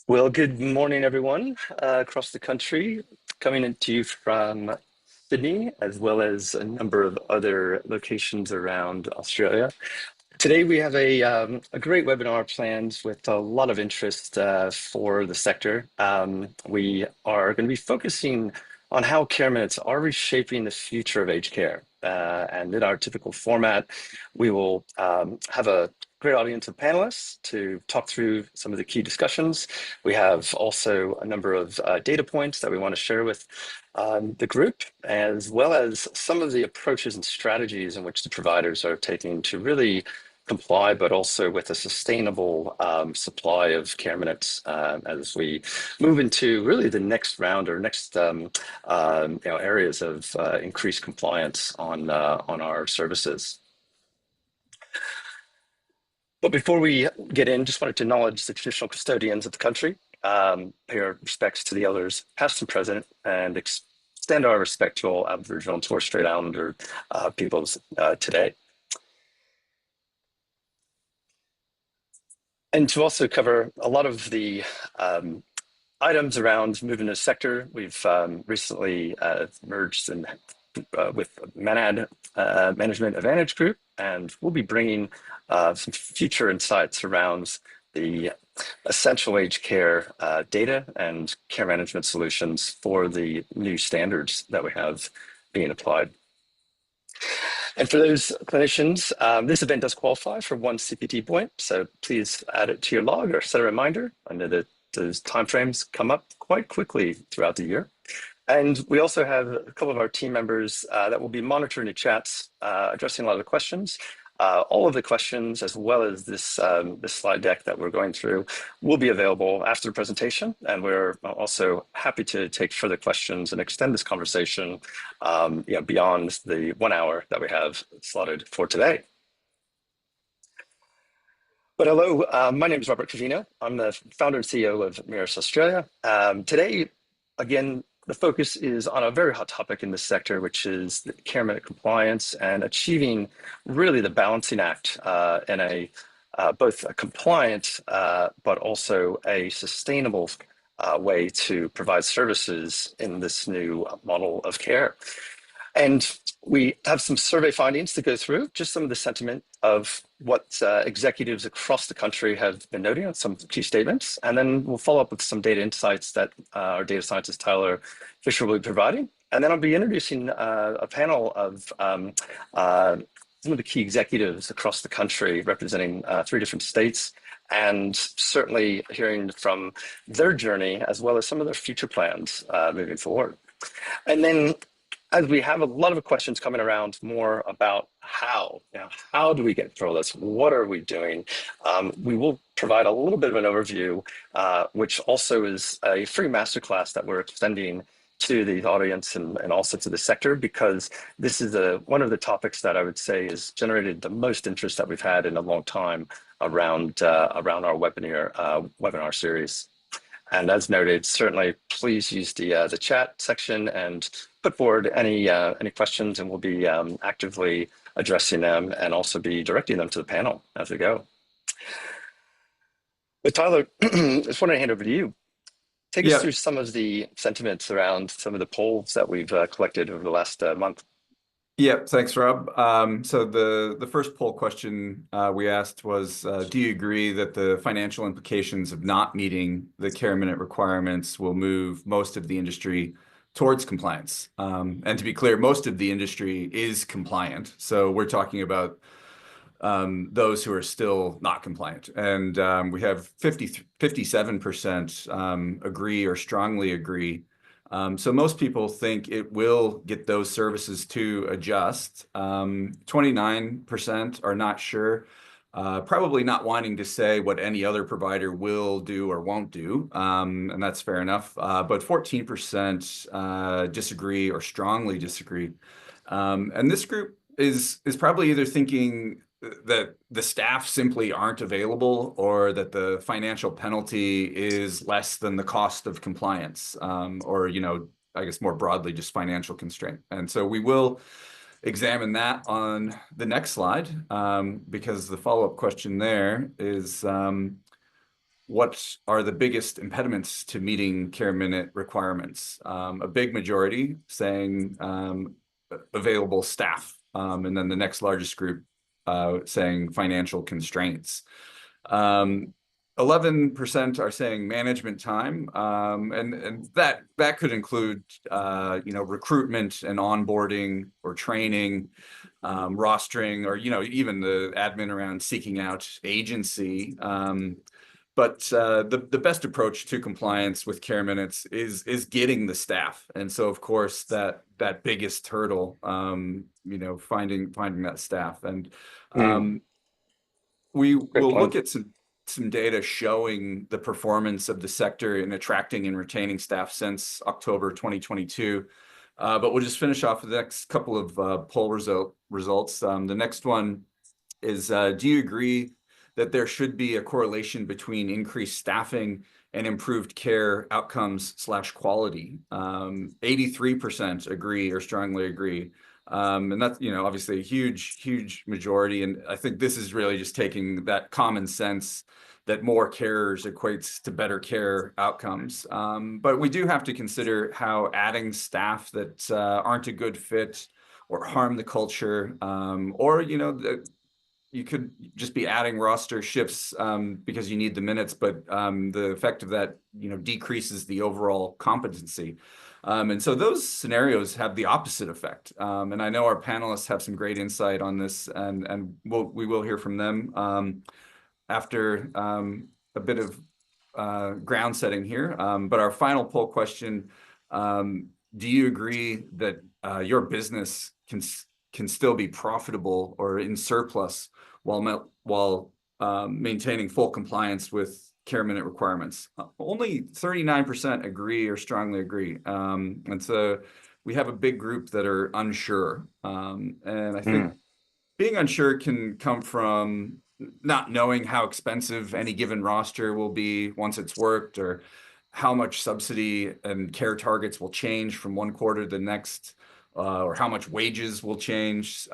Well, good morning, everyone, across the country. Coming into you from Sydney, as well as a number of other locations around Australia. Today, we have a great webinar planned with a lot of interest for the sector. We are going to be focusing on how care minutes are reshaping the future of aged care. And in our typical format, we will have a great audience of panelists to talk through some of the key discussions. We have also a number of data points that we want to share with the group, as well as some of the approaches and strategies in which the providers are taking to really comply, but also with a sustainable supply of care minutes as we move into really the next round or next areas of increased compliance on our services. But before we get in, just wanted to acknowledge the traditional custodians of the country, pay our respects to the elders, past and present, and extend our respect to all Aboriginal and Torres Strait Islander peoples today. And to also cover a lot of the items around moving the sector, we've recently merged with Manad Management Advantage Group, and we'll be bringing some future insights around the essential aged care data and care management solutions for the new standards that we have being applied. And for those clinicians, this event does qualify for one CPT point, so please add it to your log or set a reminder. I know that those timeframes come up quite quickly throughout the year. And we also have a couple of our team members that will be monitoring the chats, addressing a lot of the questions. All of the questions, as well as this slide deck that we're going through, will be available after the presentation. And we're also happy to take further questions and extend this conversation beyond the 1 hour that we have slotted for today. But hello, my name is Robert Covino. I'm the founder and CEO of Mirus Australia. Today, again, the focus is on a very hot topic in this sector, which is the care minute compliance and achieving really the balancing act in both a compliant but also a sustainable way to provide services in this new model of care. And we have some survey findings to go through, just some of the sentiment of what executives across the country have been noting on some key statements. And then we'll follow up with some data insights that our data scientist, Tyler Fisher, will be providing. And then I'll be introducing a panel of some of the key executives across the country representing 3 different states, and certainly hearing from their journey as well as some of their future plans moving forward. And then as we have a lot of questions coming around more about how do we get through this? What are we doing? We will provide a little bit of an overview, which also is a free masterclass that we're extending to the audience and also to the sector, because this is one of the topics that I would say has generated the most interest that we've had in a long time around our webinar series. And as noted, certainly please use the chat section and put forward any questions, and we'll be actively addressing them and also be directing them to the panel as we go. But Tyler, I just want to hand over to you. Take us through some of the sentiments around some of the polls that we've collected over the last month. Yeah, thanks, Rob. So the first poll question we asked was, do you agree that the financial implications of not meeting the care minute requirements will move most of the industry towards compliance? And to be clear, most of the industry is compliant. So we're talking about those who are still not compliant. And we have 57% agree or strongly agree. So most people think it will get those services to adjust. 29% are not sure, probably not wanting to say what any other provider will do or won't do, and that's fair enough. But 14% disagree or strongly disagree. And this group is probably either thinking that the staff simply aren't available, or that the financial penalty is less than the cost of compliance, or, I guess more broadly, just financial constraint. And so we will examine that on the next slide, because the follow-up question there is, what are the biggest impediments to meeting care minute requirements? A big majority saying available staff, and then the next largest group saying financial constraints. 11% are saying management time, and that could include recruitment and onboarding or training, rostering, or even the admin around seeking out agency. But the best approach to compliance with care minutes is getting the staff, and so of course that biggest hurdle, finding that staff, and Mm. um, we Great will look point. at some data showing the performance of the sector in attracting and retaining staff since October 2022. But we'll just finish off with the next couple of poll results. The next one is, do you agree that there should be a correlation between increased staffing and improved care outcomes / quality? 83% agree or strongly agree. And that's, obviously a huge majority. And I think this is really just taking that common sense that more carers equates to better care outcomes. But we do have to consider how adding staff that aren't a good fit or harm the culture, or, you could just be adding roster shifts because you need the minutes, but the effect of that, decreases the overall competency. And so those scenarios have the opposite effect. And I know our panelists have some great insight on this, and we will hear from them after a bit of ground setting here. But our final poll question, do you agree that your business can still be profitable or in surplus while maintaining full compliance with care minute requirements? Only 39% agree or strongly agree. And so we have a big group that are unsure. And I think Mm. being unsure can come from not knowing how expensive any given roster will be once it's worked, or how much subsidy and care targets will change from one quarter to the next, or how much wages will change.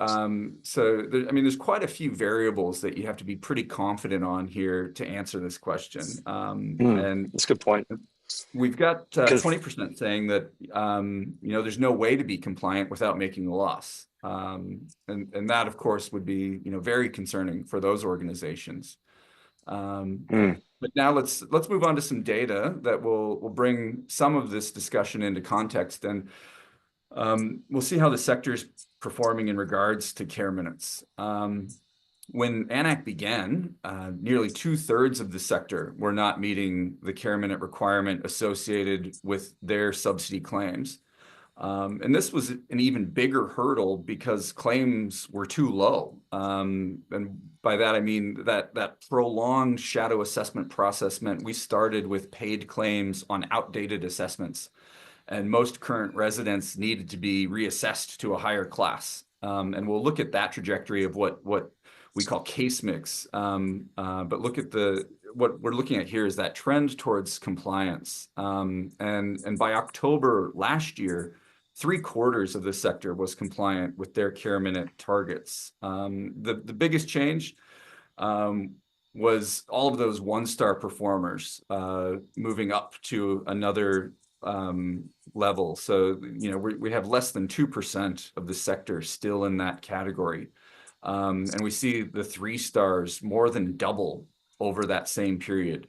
So there's quite a few variables that you have to be pretty confident on here to answer this question. Mm. And That's a good point. we've got Because 20% saying that there's no way to be compliant without making a loss, and that of course would be very concerning for those organizations. Um, mm. but now let's move on to some data that will bring some of this discussion into context, and we'll see how the sector is performing in regards to care minutes. When ANAC began, nearly 2/3 of the sector were not meeting the care minute requirement associated with their subsidy claims. And this was an even bigger hurdle because claims were too low. And by that, I mean that prolonged shadow assessment process meant we started with paid claims on outdated assessments, and most current residents needed to be reassessed to a higher class. And we'll look at that trajectory of what we call case mix. But look at what we're looking at here is that trend towards compliance. And by October last year, 3/4 of the sector was compliant with their care minute targets. The biggest change was all of those one-star performers moving up to another level. So, we have less than 2% of the sector still in that category. And we see the 3 stars more than double over that same period.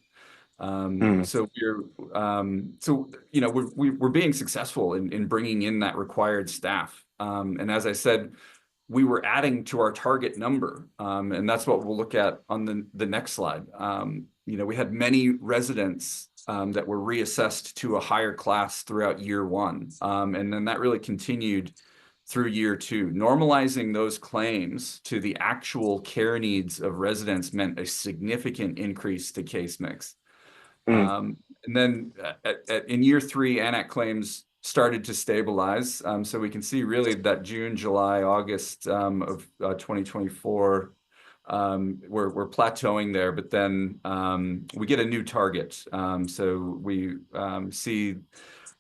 Mm. So we're being successful in bringing in that required staff. And as I said, we were adding to our target number, and that's what we'll look at on the next slide. We had many residents that were reassessed to a higher class throughout year one, and then that really continued through year two. Normalizing those claims to the actual care needs of residents meant a significant increase to case mix. Mm. And then in year three, ANAC claims started to stabilize. So we can see really that June, July, August of 2024, we're plateauing there, but then we get a new target. So we see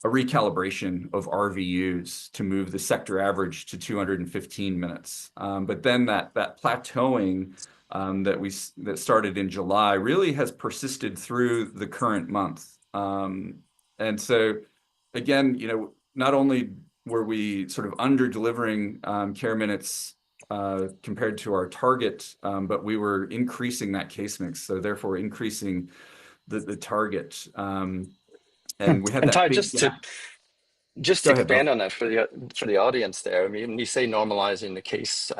a recalibration of RVUs to move the sector average to 215 minutes. But then that plateauing that started in July really has persisted through the current month. And so again, not only were we sort of under delivering care minutes compared to our target, but we were increasing that case mix, so therefore increasing the target. And we had And that Ty, big gap. just to Go ahead, expand Rob. on that for the audience there, I mean, when you say normalizing the case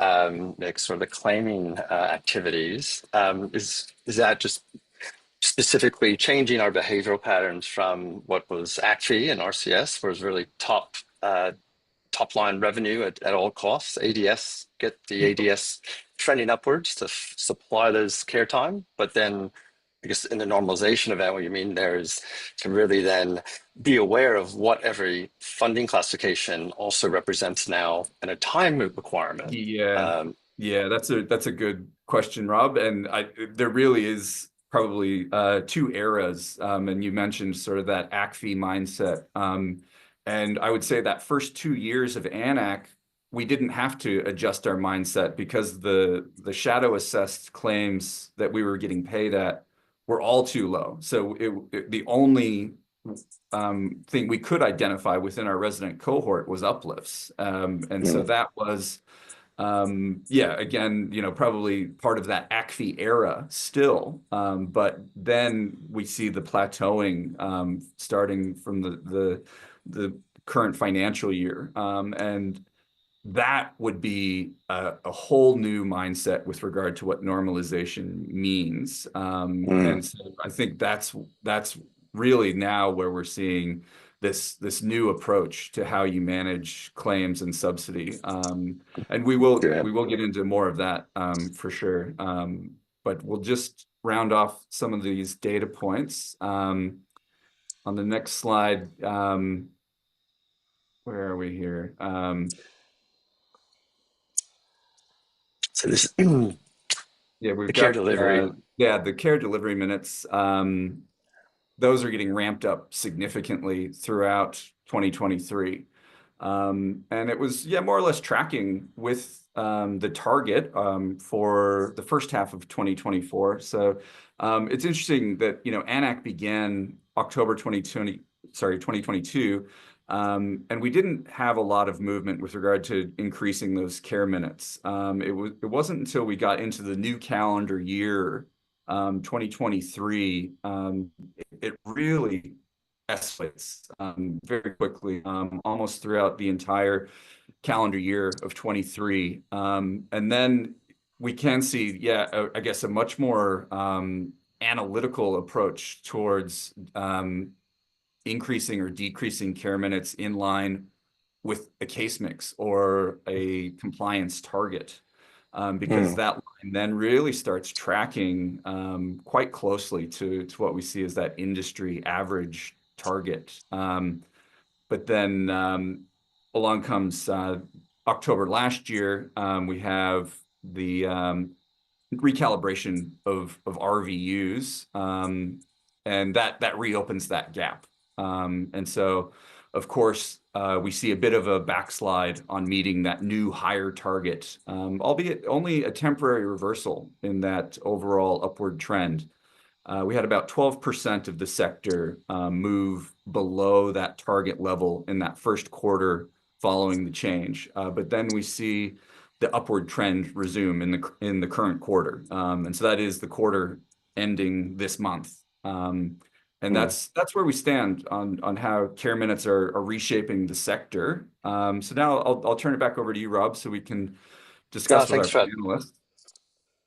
mix or the claiming activities, is that just specifically changing our behavioral patterns from what was ACFI and RCS, was really top line revenue at all costs, ADS, get the ADS trending upwards to supply those care time. But then I guess in the normalization event, what you mean there is to really then be aware of what every funding classification also represents now and a time requirement. Yeah, Um, yeah, that's a good question, Rob. And there really is probably two eras. And you mentioned sort of that ACFI mindset. And I would say that first 2 years of ANAC, we didn't have to adjust our mindset because the shadow assessed claims that we were getting paid at were all too low. So the only thing we could identify within our resident cohort was uplifts. And so mm, that was yeah, again, probably part of that ACFI era still. But then we see the plateauing starting from the current financial year. And that would be a whole new mindset with regard to what normalization means. mm, And so I think that's really now where we're seeing this new approach to how you manage claims and subsidy. And we will yeah. we will get into more of that for sure. But we'll just round off some of these data points. On the next slide, where are we here? So this Yeah, the we've care got delivery. yeah, the care delivery minutes. Those are getting ramped up significantly throughout 2023. And it was, yeah, more or less tracking with the target for the first half of 2024. So it's interesting that, ANAC began October 2022, and we didn't have a lot of movement with regard to increasing those care minutes. It wasn't until we got into the new calendar year, 2023, it really escalates very quickly, almost throughout the entire calendar year of 23. And then we can see, yeah, I guess a much more analytical approach towards increasing or decreasing care minutes in line with a case mix or a compliance target. Because Mm, that line then really starts tracking quite closely to what we see as that industry average target. But then along comes October last year. We have the recalibration of RVUs, and that reopens that gap. And so, of course, we see a bit of a backslide on meeting that new higher target, albeit only a temporary reversal in that overall upward trend. We had about 12% of the sector move below that target level in that first quarter following the change. But then we see the upward trend resume in the current quarter. And so that is the quarter ending this month. And mm. that's where we stand on how care minutes are reshaping the sector. So now I'll turn it back over to you, Rob, so we can No, discuss with thanks our for panelists.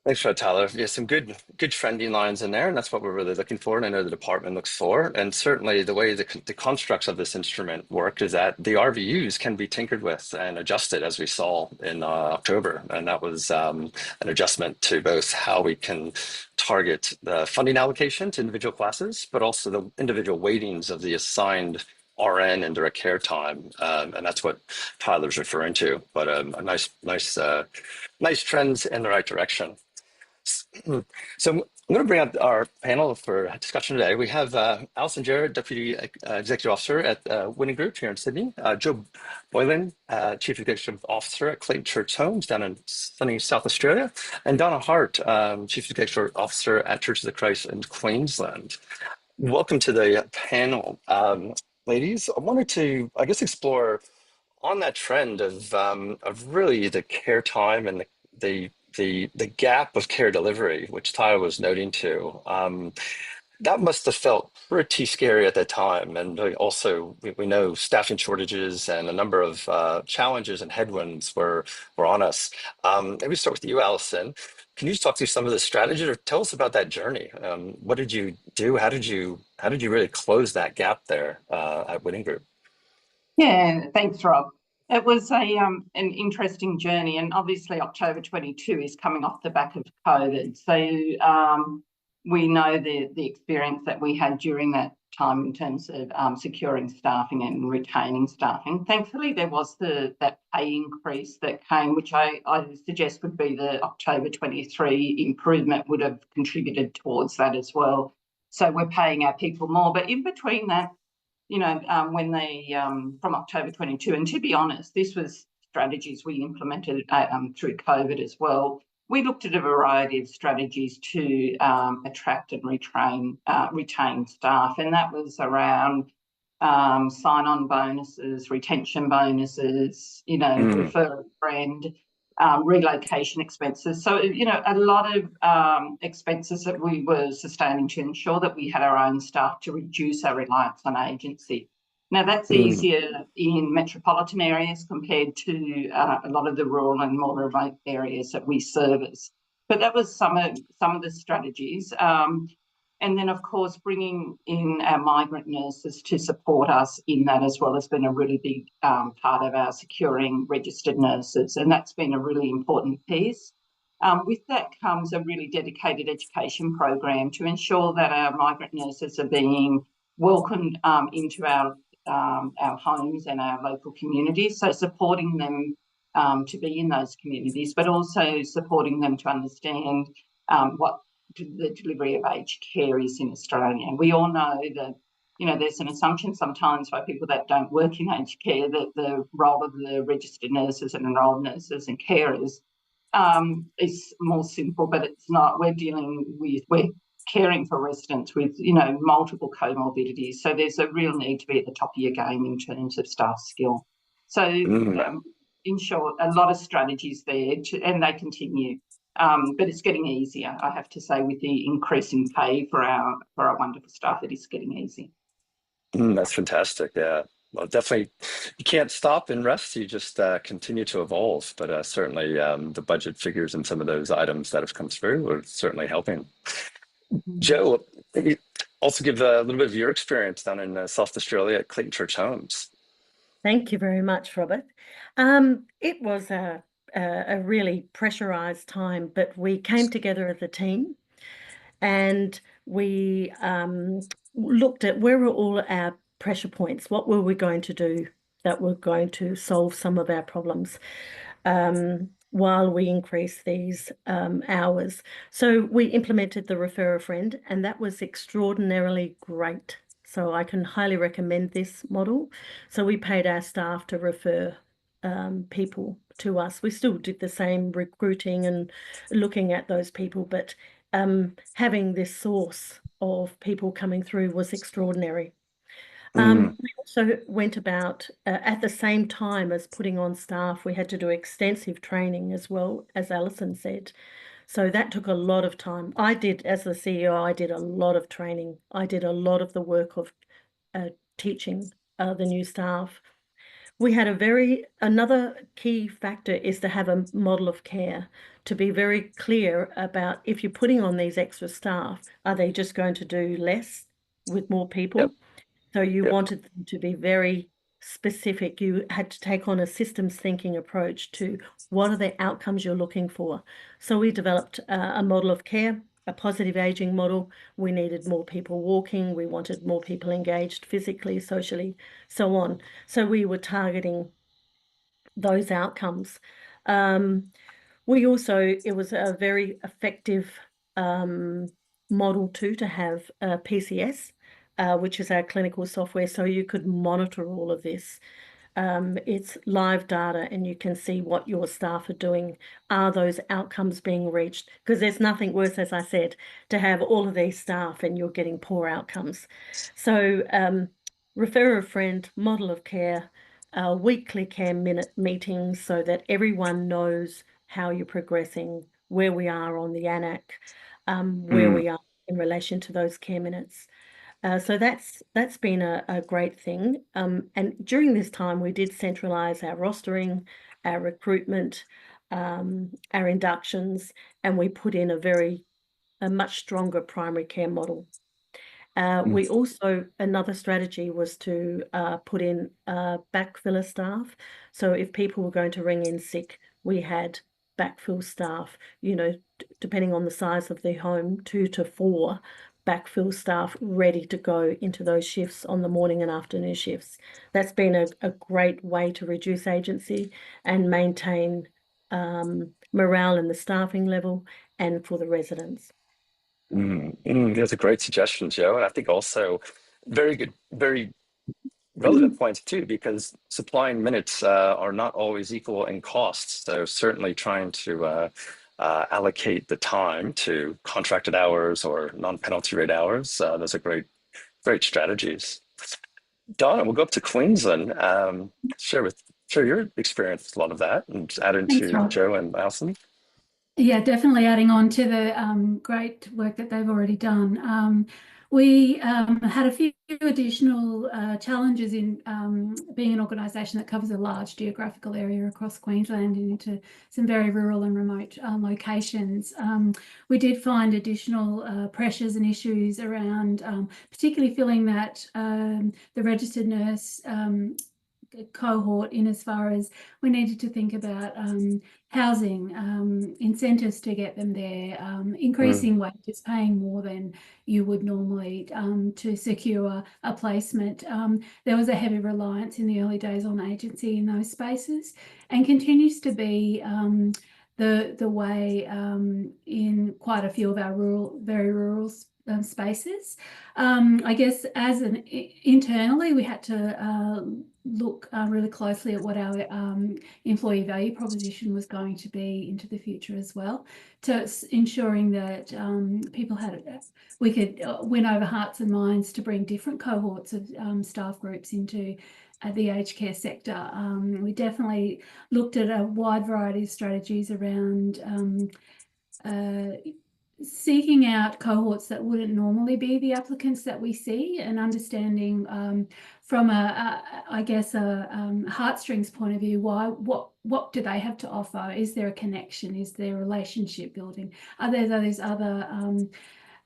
Thanks for that, Tyler. Yeah, some good trending lines in there, and that's what we're really looking for, and I know the department looks for. And certainly, the way the constructs of this instrument work is that the RVUs can be tinkered with and adjusted, as we saw in October, and that was an adjustment to both how we can target the funding allocation to individual classes, but also the individual weightings of the assigned RN and direct care time, and that's what Tyler's referring to. But a nice trends in the right direction. So I'm going to bring up our panel for discussion today. We have Alison Jarrett, Deputy Executive Officer at Winning Group here in Sydney, Joe Boylan, Chief Executive Officer at Clayton Church Homes down in sunny South Australia, and Donna Hart, Chief Executive Officer at Church of the Christ in Queensland. Welcome to the panel. Ladies, I wanted to, I guess, explore on that trend of really the care time and the gap of care delivery, which Tyler was noting too. That must have felt pretty scary at that time. And also, we know staffing shortages and a number of challenges and headwinds were on us. Maybe start with you, Allison. Can you just talk through some of the strategies or tell us about that journey? What did you do? How did you really close that gap there at Winning Group? Yeah, thanks, Rob. It was an interesting journey, and obviously October 22 is coming off the back of COVID. So we know the experience that we had during that time in terms of securing staffing and retaining staffing. Thankfully, there was that pay increase that came, which I suggest would be the October 23 improvement would have contributed towards that as well. So we're paying our people more, but in between that, when they from October 22, and to be honest, this was strategies we implemented through COVID as well. We looked at a variety of strategies to attract and retain staff, and that was around sign-on bonuses, retention bonuses, Mm, refer a friend, relocation expenses. So, a lot of expenses that we were sustaining to ensure that we had our own staff to reduce our reliance on agency. Now, that's mm, easier in metropolitan areas compared to a lot of the rural and more remote areas that we service. But that was some of the strategies. And then, of course, bringing in our migrant nurses to support us in that as well has been a really big part of our securing registered nurses, and that's been a really important piece. With that comes a really dedicated education program to ensure that our migrant nurses are being welcomed into our homes and our local communities, so supporting them to be in those communities, but also supporting them to understand what the delivery of aged care is in Australia. And we all know that, there's an assumption sometimes by people that don't work in aged care that the role of the registered nurses and enrolled nurses and carers is more simple, but it's not. We're caring for residents with, multiple comorbidities. So there's a real need to be at the top of your game in terms of staff skill. So mm. in short, a lot of strategies there, and they continue. But it's getting easier, I have to say, with the increase in pay for our wonderful staff. It is getting easy. That's fantastic. Yeah. Well, definitely, you can't stop and rest. You just continue to evolve. But certainly, the budget figures and some of those items that have come through are certainly helping. Mhm. Joe, maybe also give a little bit of your experience down in South Australia at Clayton Church Homes. Thank you very much, Robert. It was a really pressurized time, but we came together as a team and we looked at where were all our pressure points, what were we going to do that were going to solve some of our problems while we increase these hours. So we implemented the refer a friend, and that was extraordinarily great. So I can highly recommend this model. So we paid our staff to refer people to us. We still did the same recruiting and looking at those people, but having this source of people coming through was extraordinary. Mm, We also went about at the same time as putting on staff, we had to do extensive training as well, as Alison said. So that took a lot of time. I did, as the CEO, I did a lot of training. I did a lot of the work of teaching the new staff. We had another key factor is to have a model of care, to be very clear about if you're putting on these extra staff, are they just going to do less with more yep, people? So you yep. wanted them to be very specific. You had to take on a systems thinking approach to what are the outcomes you're looking for. So we developed a model of care, a positive aging model. We needed more people walking. We wanted more people engaged physically, socially, so on. So we were targeting those outcomes. We also, it was a very effective Model 2 to have PCS, which is our clinical software, so you could monitor all of this. It's live data and you can see what your staff are doing. Are those outcomes being reached? Because there's nothing worse, as I said, to have all of these staff and you're getting poor outcomes. So refer a friend, model of care, weekly care minute meetings so that everyone knows how you're progressing, where we are on the ANAC, where we are in relation to those care minutes. So that's been a great thing. And during this time, we did centralise our rostering, our recruitment, our inductions, and we put in a much stronger primary care model. We also, another strategy was to put in backfiller staff. So if people were going to ring in sick, we had backfill staff, depending on the size of the home, 2 to 4 backfill staff ready to go into those shifts on the morning and afternoon shifts. That's been a great way to reduce agency and maintain morale in the staffing level and for the residents. That's a great suggestion, Joe. And I think also very good, very relevant points too, because supplying minutes are not always equal in costs. So certainly trying to allocate the time to contracted hours or non-penalty rate hours, those are great strategies. Donna, we'll go up to Queensland. Share your experience with a lot of that and add Thanks, into Rob. Joe and Alison. Yeah, definitely adding on to the great work that they've already done. We had a few additional challenges in being an organisation that covers a large geographical area across Queensland and into some very rural and remote locations. We did find additional pressures and issues around particularly filling that the registered nurse cohort, in as far as we needed to think about housing, incentives to get them there, increasing wages, paying more than you would normally to secure a placement. There was a heavy reliance in the early days on agency in those spaces, and continues to be the way in quite a few of our very rural spaces. I guess internally we had to look really closely at what our employee value proposition was going to be into the future as well, to ensuring that people we could win over hearts and minds to bring different cohorts of staff groups into the aged care sector. We definitely looked at a wide variety of strategies around seeking out cohorts that wouldn't normally be the applicants that we see, and understanding from I guess a heartstrings point of view, what do they have to offer? Is there a connection? Is there relationship building? Are there those other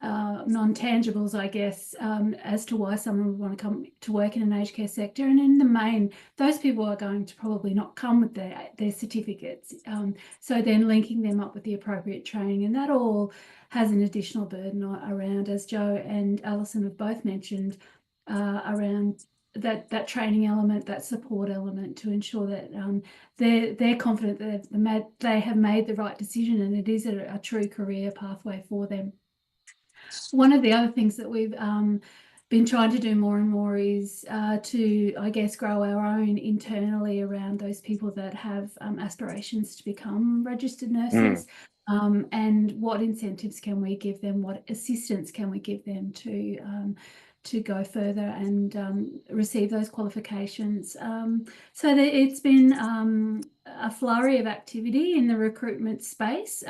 non-tangibles, I guess, as to why someone would want to come to work in an aged care sector? And in the main, those people are going to probably not come with their certificates. So then linking them up with the appropriate training, and that all has an additional burden around, as Joe and Alison have both mentioned, around that training element, that support element, to ensure that they're confident that they have made the right decision and it is a true career pathway for them. One of the other things that we've been trying to do more and more is to, I guess, grow our own internally around those people that have aspirations to become registered nurses, and what incentives can we give them, what assistance can we give them to go further and receive those qualifications. So that it's been a flurry of activity in the recruitment space,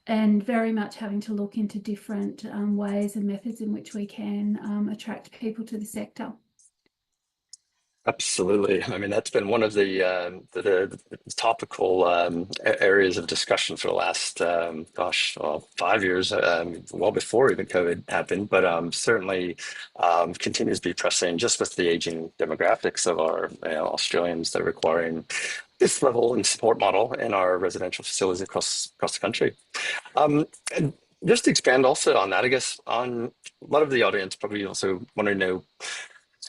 and very much having to look into different ways and methods in which we can attract people to the sector. Absolutely. I mean, that's been one of the topical areas of discussion for the last, 5 years, well before even COVID happened, but certainly continues to be pressing, just with the aging demographics of our Australians that are requiring this level and support model in our residential facilities across the country. And just to expand also on that, I guess, on a lot of the audience probably also want to know,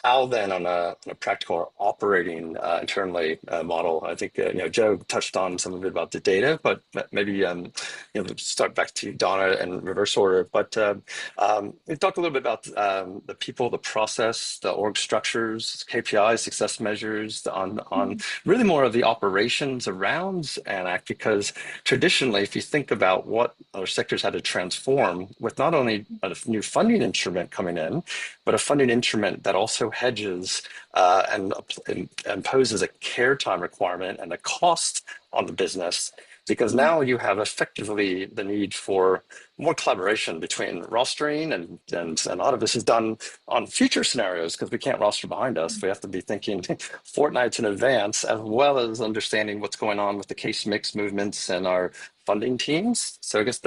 how then on a practical or operating internally model? I think Joe touched on some of it about the data, but maybe start back to Donna and reverse order. But we talk a little bit about the people, the process, the org structures, KPIs, success measures, on really more of the operations around ACT, because traditionally, if you think about what other sectors had to transform with not only a new funding instrument coming in, but a funding instrument that also hedges and imposes a care time requirement and a cost on the business, because now you have effectively the need for more collaboration between rostering and a lot of this is done on future scenarios because we can't roster behind us. We have to be thinking fortnights in advance, as well as understanding what's going on with the case mix movements and our funding teams. So I guess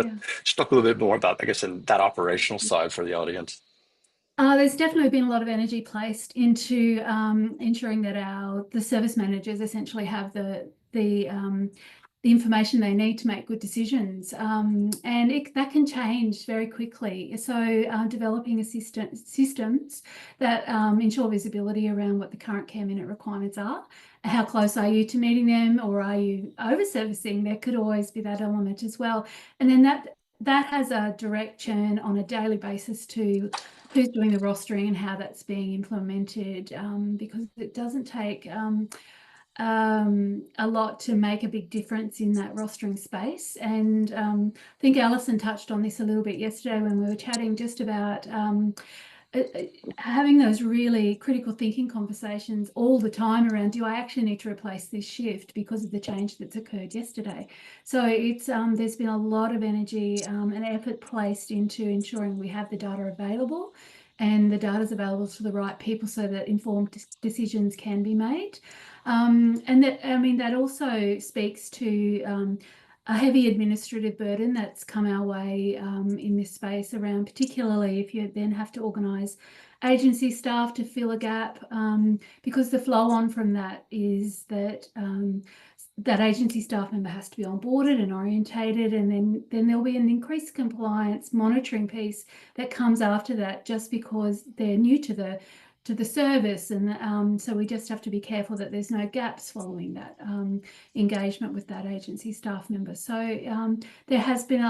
just talk a little bit more about, I guess, in that operational side for the audience. There's definitely been a lot of energy placed into ensuring that the service managers essentially have the information they need to make good decisions, and that can change very quickly. So developing systems that ensure visibility around what the current care minute requirements are. How close are you to meeting them, or are you over servicing? There could always be that element as well, and then that has a direct churn on a daily basis to who's doing the rostering and how that's being implemented, because it doesn't take a lot to make a big difference in that rostering space. And I think Alison touched on this a little bit yesterday when we were chatting just about having those really critical thinking conversations all the time around, do I actually need to replace this shift because of the change that's occurred yesterday? So it's there's been a lot of energy and effort placed into ensuring we have the data available and the data is available to the right people so that informed decisions can be made. And that, I mean, that also speaks to a heavy administrative burden that's come our way in this space around, particularly if you then have to organise agency staff to fill a gap, because the flow on from that is that that agency staff member has to be onboarded and orientated, and then there'll be an increased compliance monitoring piece that comes after that, just because they're new to the service, and so we just have to be careful that there's no gaps following that engagement with that agency staff member. So there has been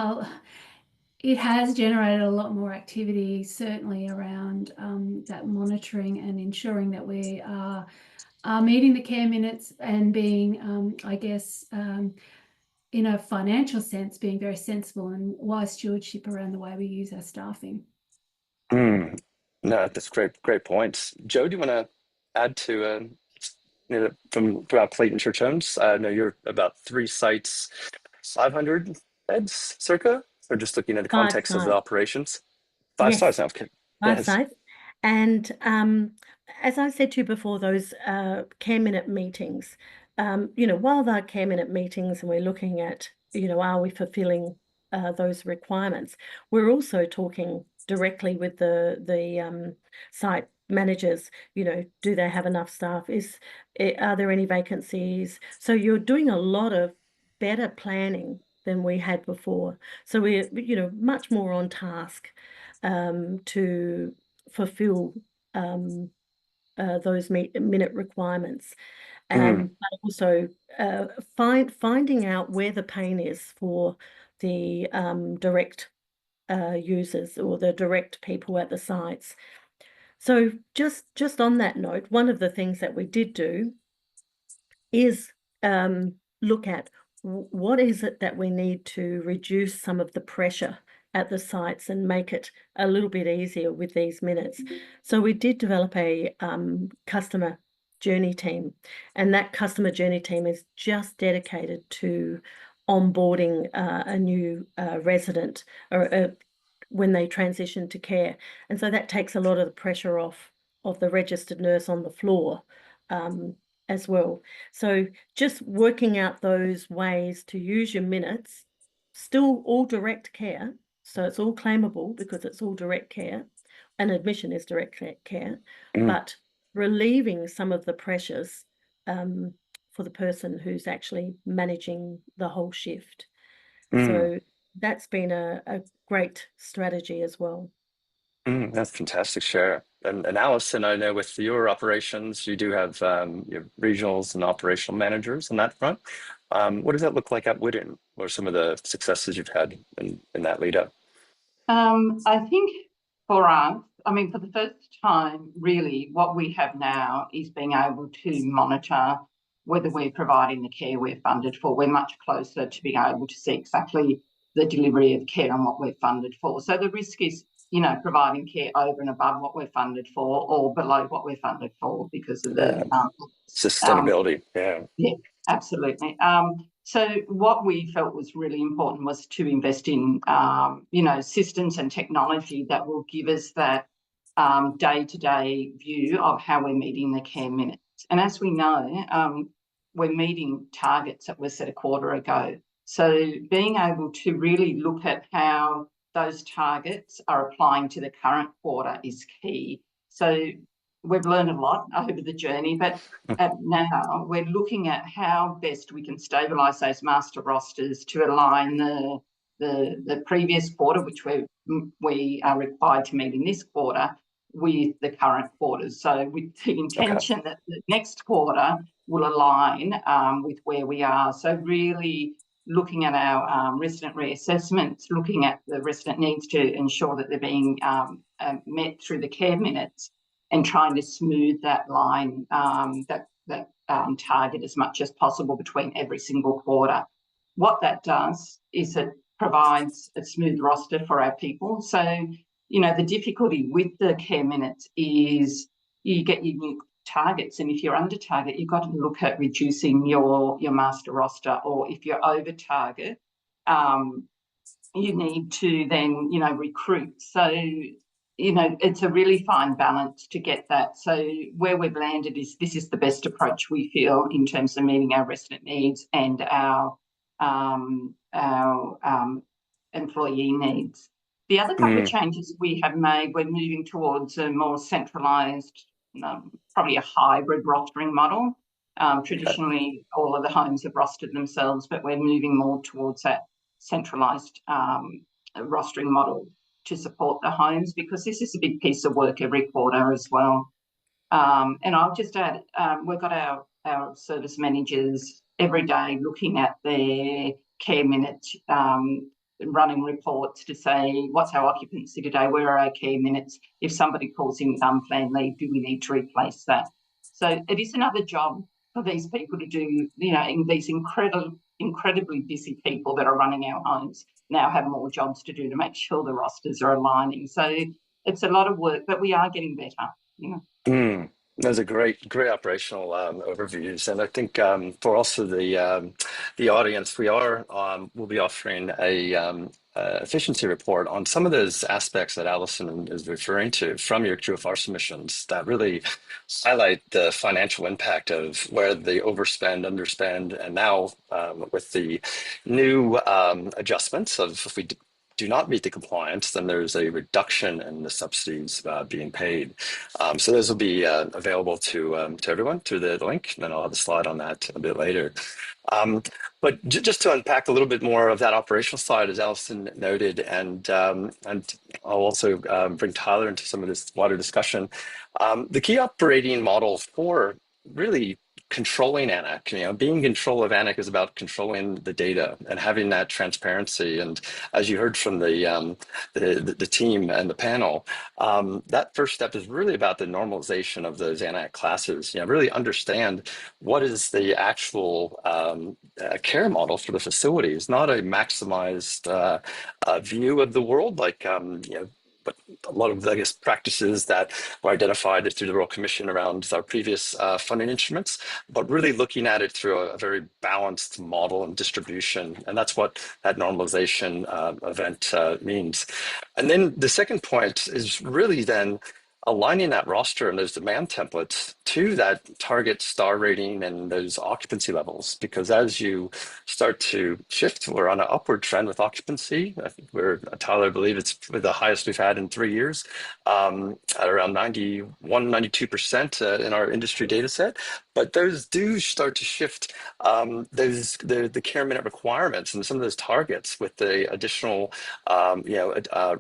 it has generated a lot more activity, certainly around that monitoring and ensuring that we are meeting the care minutes and being, I guess, in a financial sense, being very sensible and wise stewardship around the way we use our staffing. No, that's great points. Joe, do you want to add to from throughout Clayton Church Homes? I know you're about 3 sites, 500 beds circa, or just looking at the context of the operations? 5 sites now. Okay. 5 sites. And as I said to you before, those care minute meetings, while they're care minute meetings and we're looking at, are we fulfilling those requirements, we're also talking directly with the site managers. Do they have enough staff? Are there any vacancies? So you're doing a lot of better planning than we had before. So we're, much more on task to fulfill those minute requirements, but also finding out where the pain is for the direct users or the direct people at the sites. So just on that note, one of the things that we did do is look at what is it that we need to reduce some of the pressure at the sites and make it a little bit easier with these minutes. So we did develop a customer journey team, and that customer journey team is just dedicated to onboarding a new resident or when they transition to care. And so that takes a lot of the pressure off of the registered nurse on the floor as well. So just working out those ways to use your minutes, still all direct care. So it's all claimable because it's all direct care, and admission is direct care, but relieving some of the pressures for the person who's actually managing the whole shift. So that's been a great strategy as well. That's fantastic, Shara. And Alison, I know with your operations, you do have your regionals and operational managers on that front. What does that look like at Whitton? What are some of the successes you've had in that lead up? I think for us, I mean, for the first time, really, what we have now is being able to monitor whether we're providing the care we're funded for. We're much closer to being able to see exactly the delivery of care and what we're funded for. So the risk is, providing care over and above what we're funded for or below what we're funded for because of the Sustainability. yeah, absolutely. So what we felt was really important was to invest in, systems and technology that will give us that day-to-day view of how we're meeting the care minutes. And as we know, we're meeting targets that were set a quarter ago. So being able to really look at how those targets are applying to the current quarter is key. So we've learned a lot over the journey, but now we're looking at how best we can stabilise those master rosters to align the previous quarter, which we are required to meet in this quarter, with the current quarters. So with the intention that the next quarter will align with where we are. So really looking at our resident reassessments, looking at the resident needs to ensure that they're being met through the care minutes, and trying to smooth that line, that target as much as possible between every single quarter. What that does is it provides a smooth roster for our people. So, the difficulty with the care minutes is you get your new targets, and if you're under target, you've got to look at reducing your master roster, or if you're over target, you need to then, recruit. So, it's a really fine balance to get that. So where we've landed is this is the best approach we feel in terms of meeting our resident needs and our employee needs. The other couple of changes we have made, we're moving towards a more centralised, probably a hybrid rostering model. Traditionally, all of the homes have rostered themselves, but we're moving more towards that centralised rostering model to support the homes, because this is a big piece of work every quarter as well. And I'll just add, we've got our service managers every day looking at their care minutes, running reports to say, what's our occupancy today? Where are our care minutes? If somebody calls in unplanned leave, do we need to replace that? So it is another job for these people to do, these incredibly busy people that are running our homes now have more jobs to do to make sure the rosters are aligning. So it's a lot of work, but we are getting better. Those are great operational overviews, and I think for also the audience, we'll be offering a efficiency report on some of those aspects that Alison is referring to from your QFR submissions that really highlight the financial impact of where the overspend, underspend, and now with the new adjustments of if we do not meet the compliance, then there's a reduction in the subsidies being paid. So those will be available to everyone through the link, and then I'll have a slide on that a bit later. But just to unpack a little bit more of that operational side, as Alison noted, and I'll also bring Tyler into some of this wider discussion. The key operating model for really controlling ANAC, being in control of ANAC is about controlling the data and having that transparency. And as you heard from the team and the panel, that first step is really about the normalization of those ANAC classes. Really understand what is the actual care model for the facilities, not a maximized view of the world, like but a lot of, I guess, practices that were identified through the Royal Commission around our previous funding instruments, but really looking at it through a very balanced model and distribution. And that's what that normalization event means. And then the second point is really then aligning that roster and those demand templates to that target star rating and those occupancy levels, because as you start to shift, we're on an upward trend with occupancy. I think Tyler, I believe it's the highest we've had in 3 years, at around 91, 92% in our industry data set. But those do start to shift the care minute requirements and some of those targets with the additional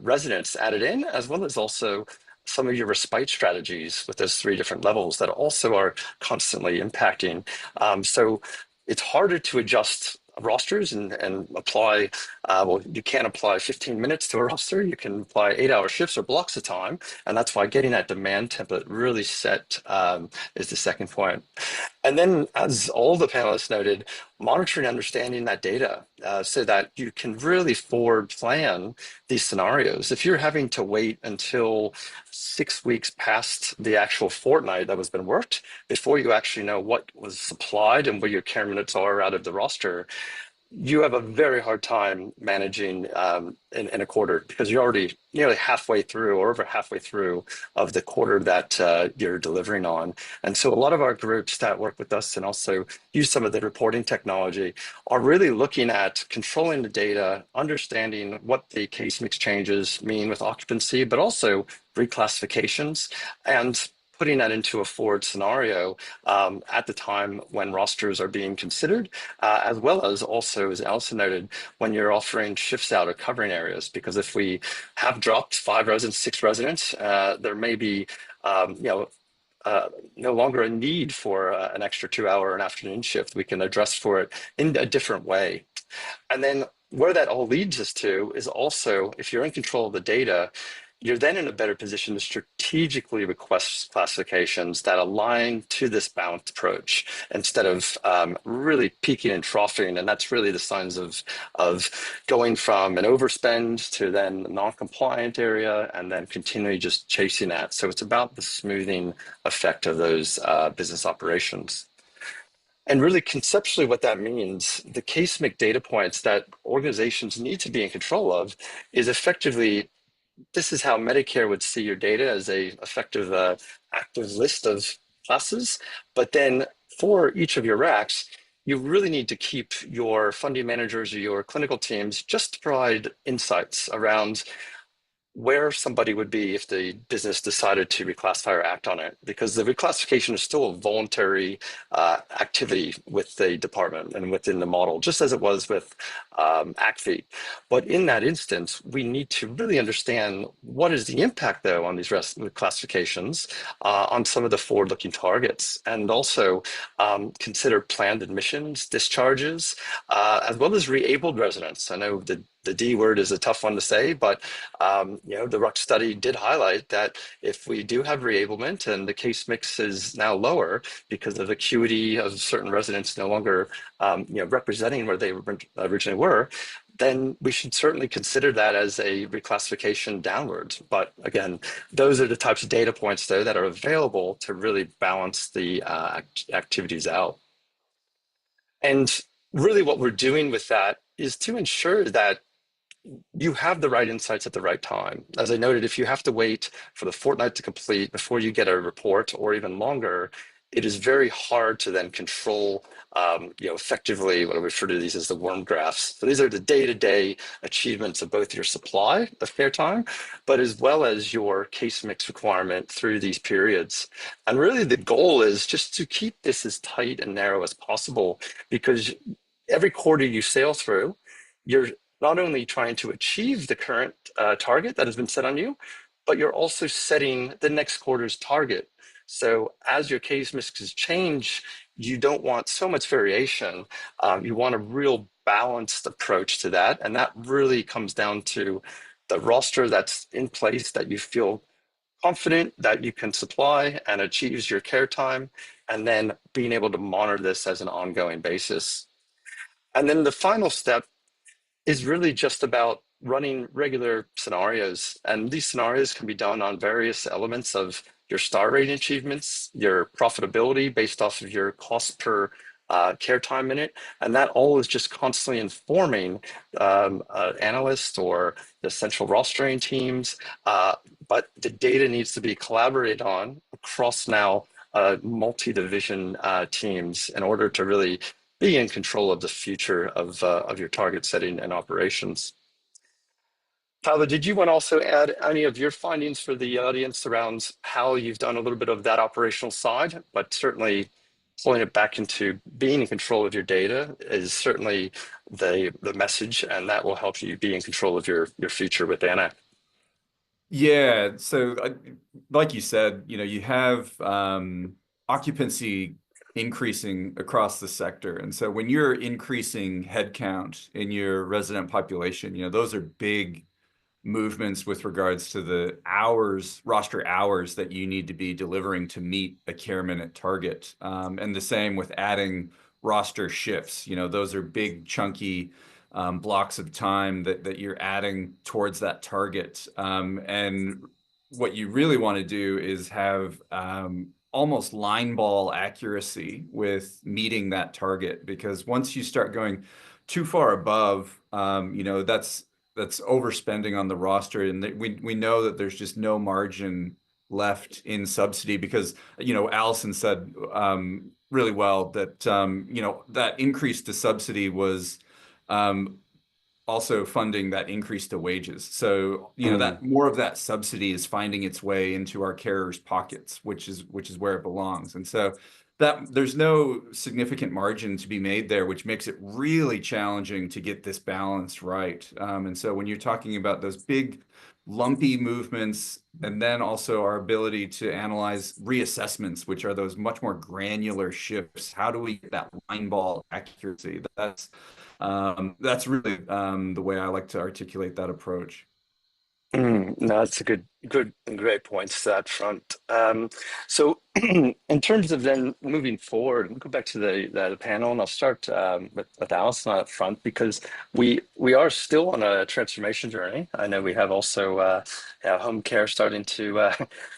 residents added in, as well as also some of your respite strategies with those 3 different levels that also are constantly impacting. So it's harder to adjust rosters and apply, well, you can't apply 15 minutes to a roster. You can apply 8-hour shifts or blocks of time. And that's why getting that demand template really set is the second point. And then, as all the panelists noted, monitoring and understanding that data so that you can really forward plan these scenarios. If you're having to wait until 6 weeks past the actual fortnight that has been worked before you actually know what was supplied and where your care minutes are out of the roster, you have a very hard time managing in a quarter because you're already nearly halfway through or over halfway through of the quarter that you're delivering on. And so a lot of our groups that work with us and also use some of the reporting technology are really looking at controlling the data, understanding what the case mix changes mean with occupancy, but also reclassifications, and putting that into a forward scenario at the time when rosters are being considered, as well as also, as Alison noted, when you're offering shifts out or covering areas. Because if we have dropped 5 residents, 6 residents, there may be, no longer a need for an extra 2-hour and afternoon shift. We can address for it in a different way. And then where that all leads us to is also, if you're in control of the data, you're then in a better position to strategically request classifications that align to this balanced approach instead of really peaking and troughing. And that's really the signs of going from an overspend to then a non-compliant area and then continually just chasing that. So it's about the smoothing effect of those business operations. And really conceptually what that means, the case mix data points that organizations need to be in control of is effectively, this is how Medicare would see your data as a effective active list of classes. But then for each of your racks, you really need to keep your funding managers or your clinical teams just to provide insights around where somebody would be if the business decided to reclassify or act on it, because the reclassification is still a voluntary activity with the department and within the model, just as it was with ACFI. But in that instance, we need to really understand what is the impact, though, on these classifications on some of the forward-looking targets, and also consider planned admissions, discharges, as well as re-abled residents. I know the D word is a tough one to say, but the RUC study did highlight that if we do have reablement and the case mix is now lower because of acuity of certain residents no longer representing where they originally were, then we should certainly consider that as a reclassification downwards. But again, those are the types of data points, though, that are available to really balance the activities out. And really what we're doing with that is to ensure that you have the right insights at the right time. As I noted, if you have to wait for the fortnight to complete before you get a report or even longer, it is very hard to then control effectively what I refer to these as the worm graphs. So these are the day-to-day achievements of both your supply of care time, but as well as your case mix requirement through these periods. And really the goal is just to keep this as tight and narrow as possible, because every quarter you sail through, you're not only trying to achieve the current target that has been set on you, but you're also setting the next quarter's target. So as your case mixes change, you don't want so much variation. You want a real balanced approach to that. And that really comes down to the roster that's in place that you feel confident that you can supply and achieves your care time, and then being able to monitor this as an ongoing basis. And then the final step is really just about running regular scenarios. And these scenarios can be done on various elements of your star rating achievements, your profitability based off of your cost per care time minute. And that all is just constantly informing analysts or the central rostering teams. But the data needs to be collaborated on across now multi-division teams in order to really be in control of the future of your target setting and operations. Tyler, did you want to also add any of your findings for the audience around how you've done a little bit of that operational side, but certainly pulling it back into being in control of your data is certainly the message, and that will help you be in control of your future with ANAC. Yeah, so like you said, you have occupancy increasing across the sector. And so when you're increasing headcount in your resident population, those are big movements with regards to the hours, roster hours that you need to be delivering to meet a care minute target. And the same with adding roster shifts. Those are big chunky blocks of time that you're adding towards that target. And what you really want to do is have almost line ball accuracy with meeting that target, because once you start going too far above, that's overspending on the roster, and we know that there's just no margin left in subsidy, because Allison said really well that that increase to subsidy was also funding that increase to wages. So, that more of that subsidy is finding its way into our carers' pockets, which is where it belongs. And so that there's no significant margin to be made there, which makes it really challenging to get this balance right. And so when you're talking about those big lumpy movements, and then also our ability to analyze reassessments, which are those much more granular shifts, how do we get that line ball accuracy? That's really the way I like to articulate that approach. No, that's a good and great points to that front. So in terms of then moving forward, we'll go back to the panel, and I'll start with Alison up front, because we are still on a transformation journey. I know we have also home care starting to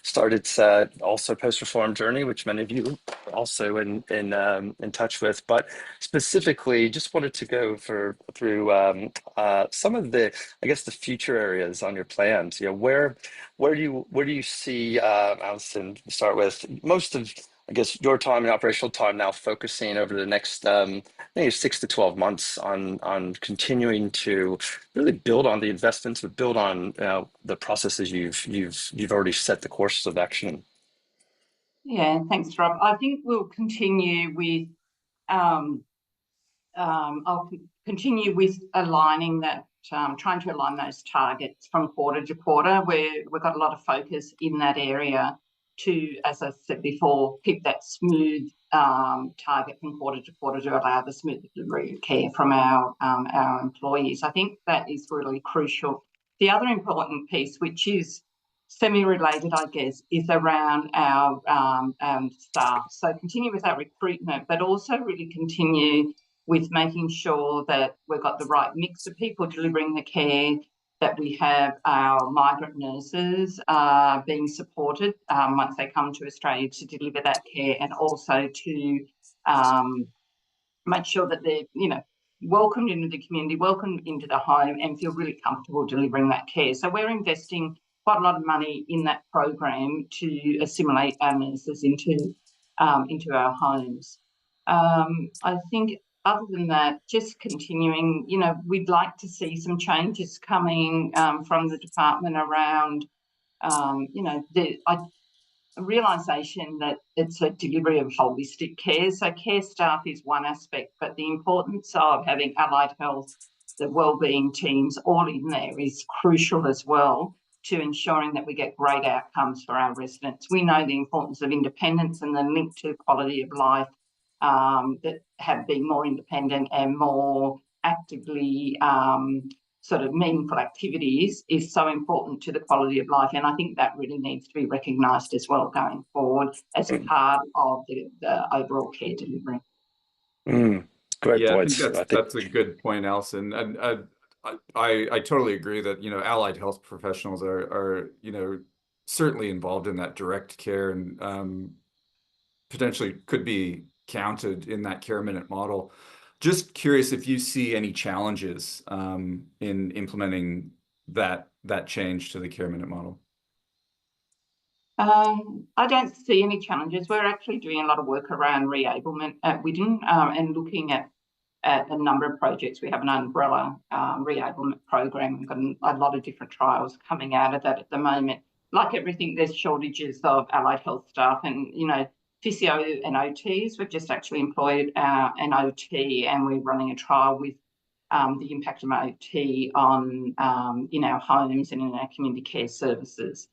start its also post-reform journey, which many of you are also in touch with. But specifically, just wanted to go through some of the, I guess, the future areas on your plans. Where do you see, Alison, to start with, most of, I guess, your time and operational time now focusing over the next maybe 6 to 12 months on continuing to really build on the investments, but build on the processes you've already set the courses of action. Yeah, thanks, Rob. I think we'll continue with I'll continue with aligning that, trying to align those targets from quarter to quarter, where we've got a lot of focus in that area to, as I said before, keep that smooth target from quarter to quarter to allow the smooth delivery of care from our employees. I think that is really crucial. The other important piece, which is semi-related, I guess, is around our staff. So continue with our recruitment, but also really continue with making sure that we've got the right mix of people delivering the care, that we have our migrant nurses being supported once they come to Australia to deliver that care, and also to make sure that they're, welcomed into the community, welcomed into the home, and feel really comfortable delivering that care. So we're investing quite a lot of money in that program to assimilate our nurses into our homes. I think other than that, just continuing, we'd like to see some changes coming from the department around, a realisation that it's a delivery of holistic care. So care staff is one aspect, but the importance of having allied health, the wellbeing teams all in there is crucial as well to ensuring that we get great outcomes for our residents. We know the importance of independence and the link to quality of life, that have been more independent and more actively sort of meaningful activities is so important to the quality of life. And I think that really needs to be recognised as well going forward as part of the overall care delivery. Great Yeah, points. I think that's a good point, Alison. And I totally agree that, allied health professionals are certainly involved in that direct care, and potentially could be counted in that care minute model. Just curious if you see any challenges in implementing that change to the care minute model. I don't see any challenges. We're actually doing a lot of work around reablement at Widden, and looking at a number of projects. We have an umbrella reablement program. We've got a lot of different trials coming out of that at the moment. Like everything, there's shortages of allied health staff, and physio and OTs. We've just actually employed an OT, and we're running a trial with the impact of OT on in our homes and in our community care services.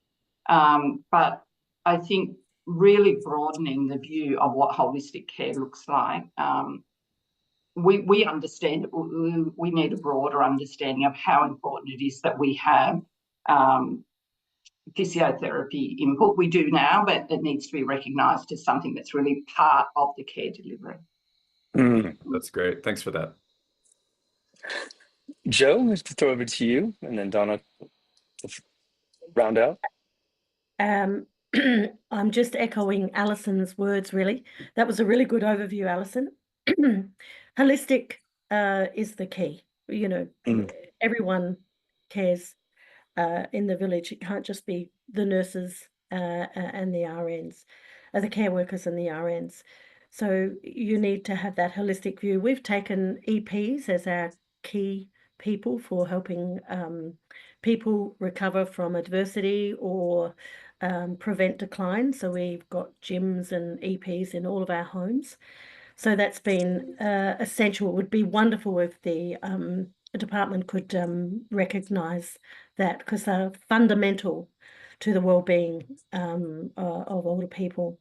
But I think really broadening the view of what holistic care looks like. We understand we need a broader understanding of how important it is that we have physiotherapy input. We do now, but it needs to be recognised as something that's really part of the care delivery. That's great. Thanks for that. Joe, let's throw over to you, and then Donna to round out. I'm just echoing Alison's words, really. That was a really good overview, Alison. Holistic is the key. You know, everyone cares in the village. It can't just be the nurses and the RNs, the care workers and the RNs. So you need to have that holistic view. We've taken EPs as our key people for helping people recover from adversity or prevent decline. So we've got gyms and EPs in all of our homes. So that's been essential. It would be wonderful if the department could recognise that, because they're fundamental to the well-being of older people.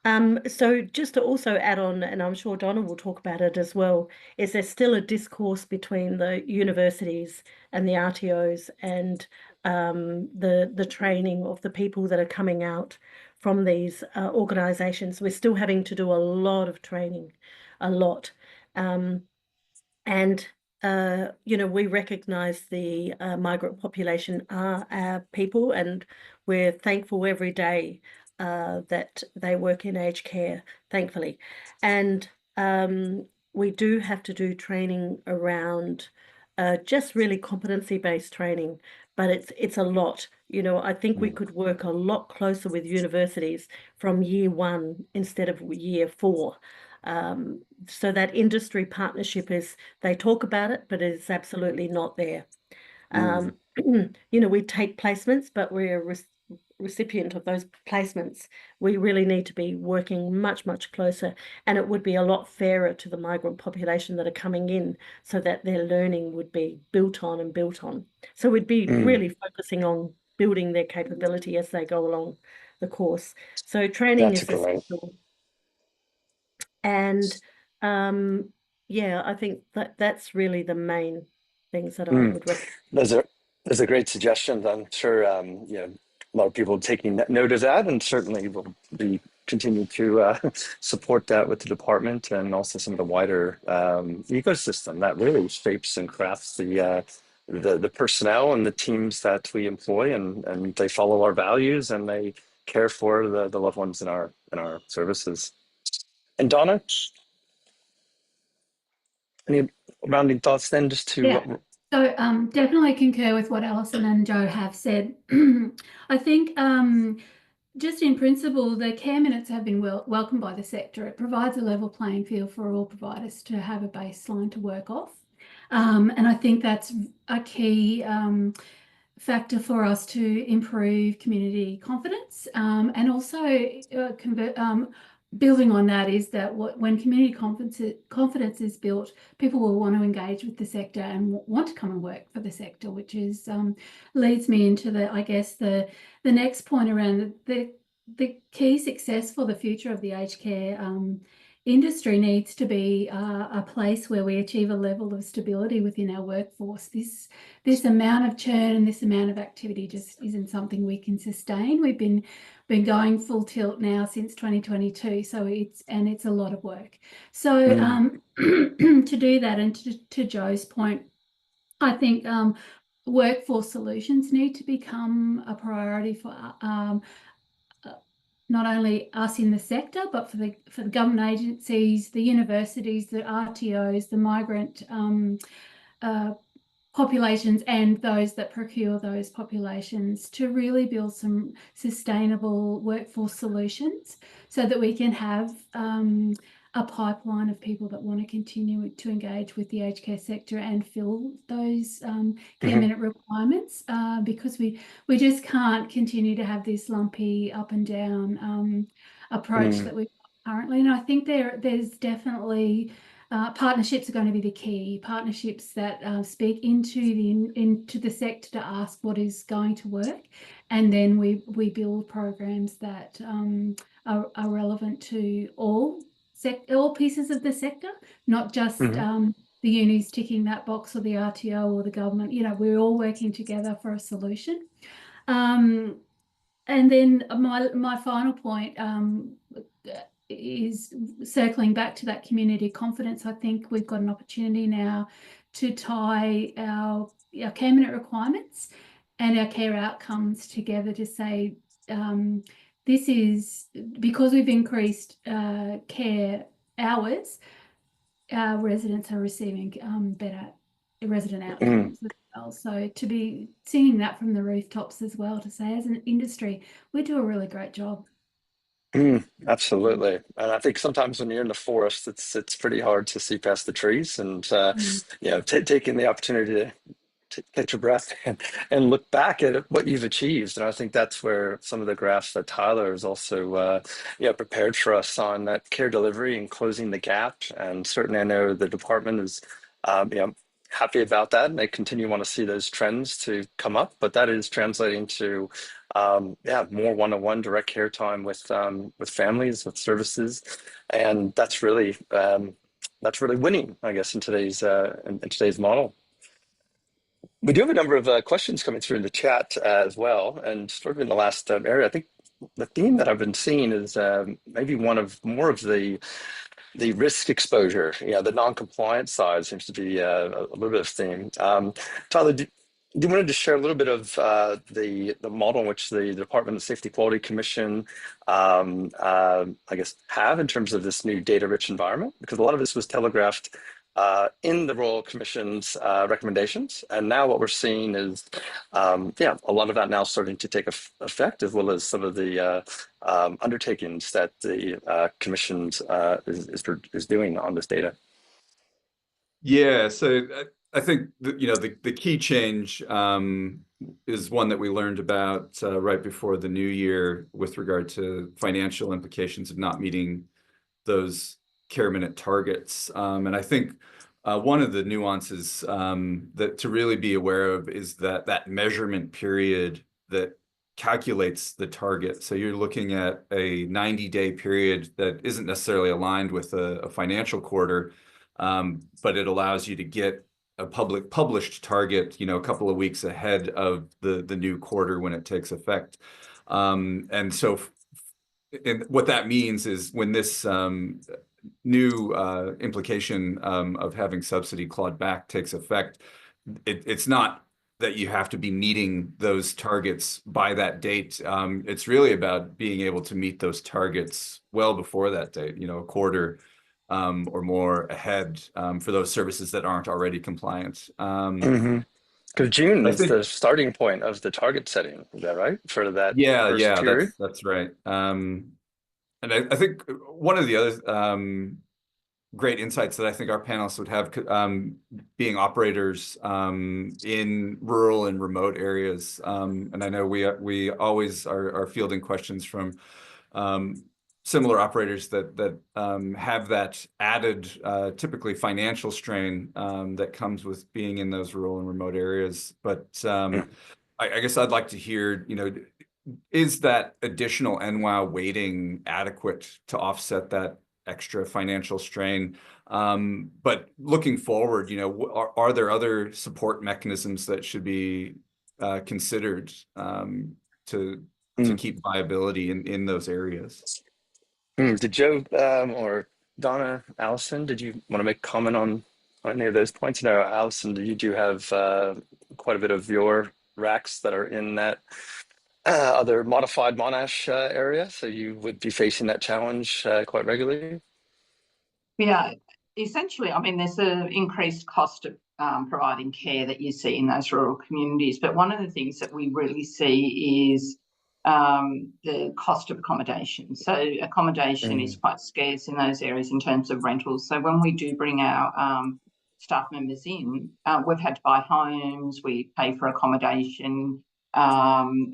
So just to also add on, and I'm sure Donna will talk about it as well, is there's still a discourse between the universities and the RTOs and the training of the people that are coming out from these organisations. We're still having to do a lot of training, a lot. And you know, we recognise the migrant population are our people, and we're thankful every day that they work in aged care, thankfully. And we do have to do training around just really competency-based training, but it's a lot. You know, I think we could work a lot closer with universities from year 1 instead of year 4. So that industry partnership they talk about it, but it's absolutely not there. You know, we take placements, but we're a recipient of those placements. We really need to be working much, much closer, and it would be a lot fairer to the migrant population that are coming in, so that their learning would be built on and built on. So we'd be really focusing on building their capability as they go along the course. So training is essential. And yeah, I think that's really the main things that I would recommend. Those are great suggestions. I'm sure you know, a lot of people taking note of that, and certainly will be continue to support that with the department and also some of the wider ecosystem that really shapes and crafts the personnel and the teams that we employ, and they follow our values and they care for the loved ones in our services. And Donna, any rounding thoughts then, just to... Yeah. So definitely concur with what Alison and Joe have said. I think just in principle, the care minutes have been welcomed by the sector. It provides a level playing field for all providers to have a baseline to work off. And I think that's a key factor for us to improve community confidence, and also building on that is that when community confidence is built, people will want to engage with the sector and want to come and work for the sector, which is leads me into the next point around the key success for the future of the aged care industry needs to be a place where we achieve a level of stability within our workforce. This amount of churn and this amount of activity just isn't something we can sustain. We've been going full tilt now since 2022, so it's a lot of work. So to do that, and to Joe's point, I think workforce solutions need to become a priority for not only us in the sector, but for the government agencies, the universities, the RTOs, the migrant populations, and those that procure those populations, to really build some sustainable workforce solutions so that we can have a pipeline of people that want to continue to engage with the aged care sector and fill those care minute requirements, because we just can't continue to have this lumpy up and down approach that we've got currently. And I think there's definitely partnerships are going to be the key. Partnerships that speak into the sector to ask what is going to work, and then we build programs that are relevant to all pieces of the sector, not just the unis ticking that box or the RTO or the government. You know, we're all working together for a solution. And then my final point is circling back to that community confidence. I think we've got an opportunity now to tie our care minute requirements and our care outcomes together to say, this is because we've increased care hours, our residents are receiving better resident outcomes as well. So to be singing that from the rooftops as well, to say as an industry, we do a really great job. Absolutely. And I think sometimes when you're in the forest, it's pretty hard to see past the trees, and you know, taking the opportunity to catch your breath and look back at what you've achieved. And I think that's where some of the graphs that Tyler is also prepared for us on that care delivery and closing the gap. And certainly I know the department is happy about that, and they continue to want to see those trends to come up. But that is translating to more one-on-one direct care time with families, with services, and that's really winning, I guess, in today's model. We do have a number of questions coming through in the chat as well, and sort of in the last area, I think the theme that I've been seeing is maybe more of the risk exposure. The non-compliance side seems to be a little bit of theme. Tyler, do you want to share a little bit of the model in which the Department of Safety Quality Commission, I guess, have in terms of this new data-rich environment? Because a lot of this was telegraphed in the Royal Commission's recommendations, and now what we're seeing is, a lot of that now starting to take effect, as well as some of the undertakings that the Commission is doing on this data. Yeah, so I think the key change is one that we learned about right before the new year with regard to financial implications of not meeting those care minute targets. And I think one of the nuances that to really be aware of is that measurement period that calculates the target. So you're looking at a 90-day period that isn't necessarily aligned with a financial quarter, but it allows you to get a published target, a couple of weeks ahead of the new quarter when it takes effect. And so what that means is when this new implication of having subsidy clawed back takes effect, it's not that you have to be meeting those targets by that date. It's really about being able to meet those targets well before that date, a quarter or more ahead for those services that aren't already compliant. Because June is the starting point of the target setting. Is that right? For that first period? That's right. And I think one of the other great insights that I think our panelists would have, being operators in rural and remote areas, and I know we always are fielding questions from similar operators that have that added, typically financial strain that comes with being in those rural and remote areas. But I guess I'd like to hear, is that additional NWOW weighting adequate to offset that extra financial strain? But looking forward, are there other support mechanisms that should be considered to keep viability in those areas? Did Joe or Donna, Allison, did you want to make a comment on any of those points? No, Allison, you do have quite a bit of your racks that are in that other modified Monash area, so you would be facing that challenge quite regularly. Yeah, essentially, I mean, there's an increased cost of providing care that you see in those rural communities, but one of the things that we really see is the cost of accommodation. So accommodation is quite scarce in those areas in terms of rentals. So when we do bring our staff members in, we've had to buy homes, we pay for accommodation,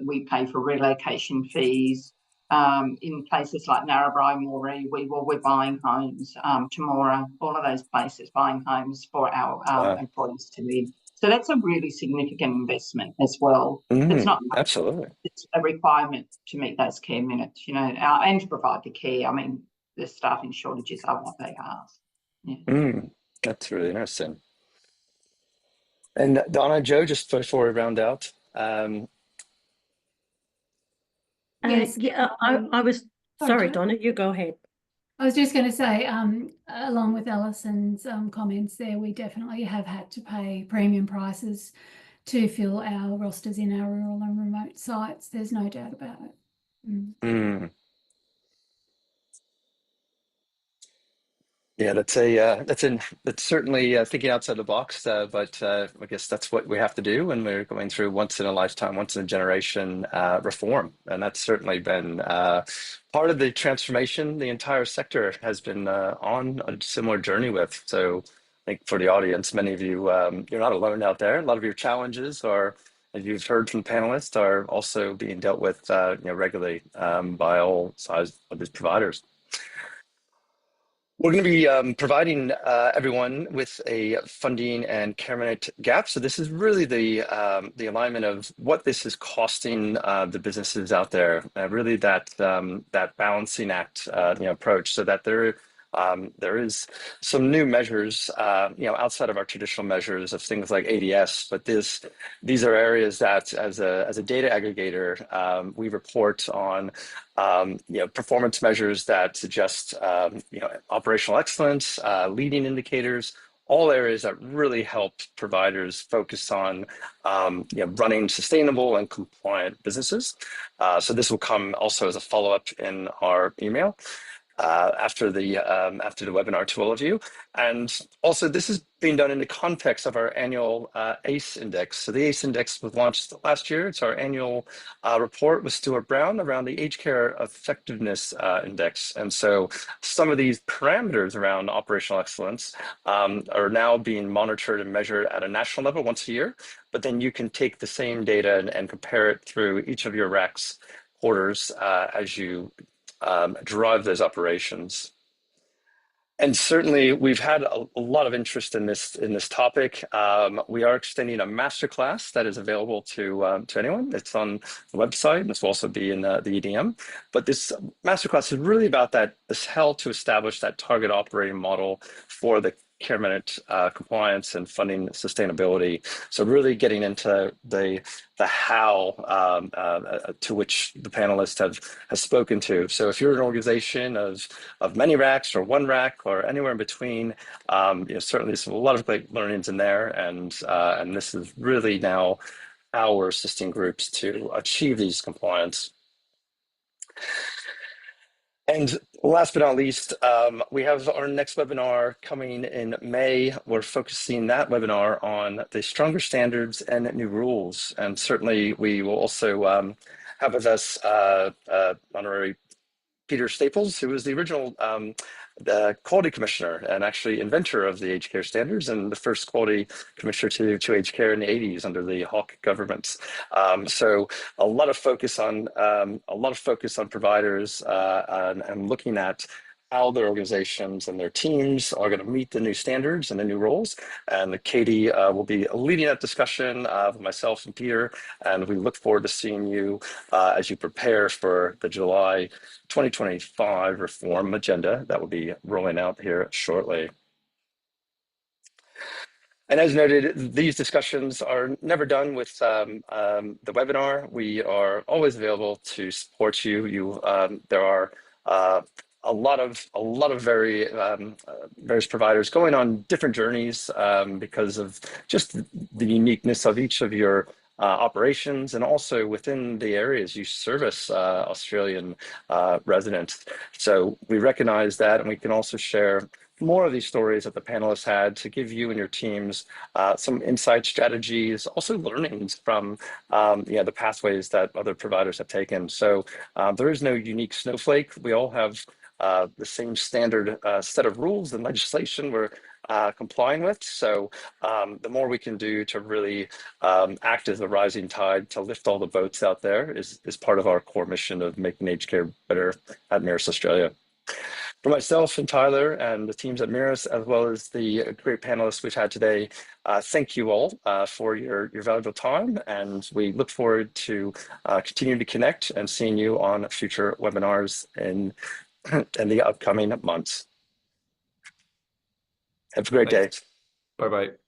we pay for relocation fees. in places like Narrabri, Moree, we're buying homes, Temora, all of those places, buying homes for our employees to live. So that's a really significant investment as well. It's not absolutely. It's a requirement to meet those care minutes, and to provide the care. I mean, the staffing shortages are what they are. Yeah. That's really interesting. And Donna, Joe, just before we round out, yes, I was sorry, Donna, you go ahead. I was just going to say, along with Alison's comments there, we definitely have had to pay premium prices to fill our rosters in our rural and remote sites. There's no doubt about it. Yeah, that's certainly thinking outside the box, but I guess that's what we have to do when we're going through once in a lifetime, once in a generation reform, and that's certainly been part of the transformation the entire sector has been on a similar journey with. So I think for the audience, many of you, you're not alone out there. A lot of your challenges are, as you've heard from the panelists, are also being dealt with regularly by all sides of these providers. We're going to be providing everyone with a funding and care minute gap. So this is really the alignment of what this is costing the businesses out there. Really that balancing act approach, so that there is some new measures outside of our traditional measures of things like ADS, but these are areas that as a data aggregator we report on. Performance measures that suggest operational excellence, leading indicators, all areas that really help providers focus on running sustainable and compliant businesses. So this will come also as a follow-up in our email after the webinar to all of you. And also, this is being done in the context of our annual ACE index. So the ACE index was launched last year. It's our annual report with Stuart Brown around the aged care effectiveness index. And so some of these parameters around operational excellence are now being monitored and measured at a national level once a year. But then you can take the same data and compare it through each of your RACs quarters as you drive those operations. And certainly, we've had a lot of interest in this topic. We are extending a masterclass that is available to anyone. It's on the website, and this will also be in the EDM. But this masterclass is really about this how to establish that target operating model for the care minute compliance and funding sustainability. So really getting into the how to which the panelists have spoken to. So if you're an organization of many RACs or one RAC or anywhere in between, certainly there's a lot of great learnings in there, and this is really now how we're assisting groups to achieve these compliance. And last but not least, we have our next webinar coming in May. We're focusing that webinar on the stronger standards and new rules. And certainly we will also have with us Honorary Peter Staples, who was the original the quality commissioner and actually inventor of the aged care standards and the first quality commissioner to aged care in the 80s under the Hawke governments. So a lot of focus on providers and looking at how their organizations and their teams are going to meet the new standards and the new roles. And Katie will be leading that discussion with myself and Peter, and we look forward to seeing you as you prepare for the July 2025 reform agenda that will be rolling out here shortly. And as noted, these discussions are never done with the webinar. We are always available to support you. There are a lot of various providers going on different journeys because of just the uniqueness of each of your operations, and also within the areas you service Australian residents. So we recognize that, and we can also share more of these stories that the panelists had to give you and your teams some insight strategies, also learnings from the pathways that other providers have taken. So there is no unique snowflake. We all have the same standard set of rules and legislation. We're complying with. So the more we can do to really act as a rising tide to lift all the boats out there is part of our core mission of making aged care better at Mirrors Australia. For myself and Tyler and the teams at Mirrors, as well as the great panelists we've had today, thank you all for your valuable time, and we look forward to continuing to connect and seeing you on future webinars in the upcoming months. Have a great day. Bye-bye.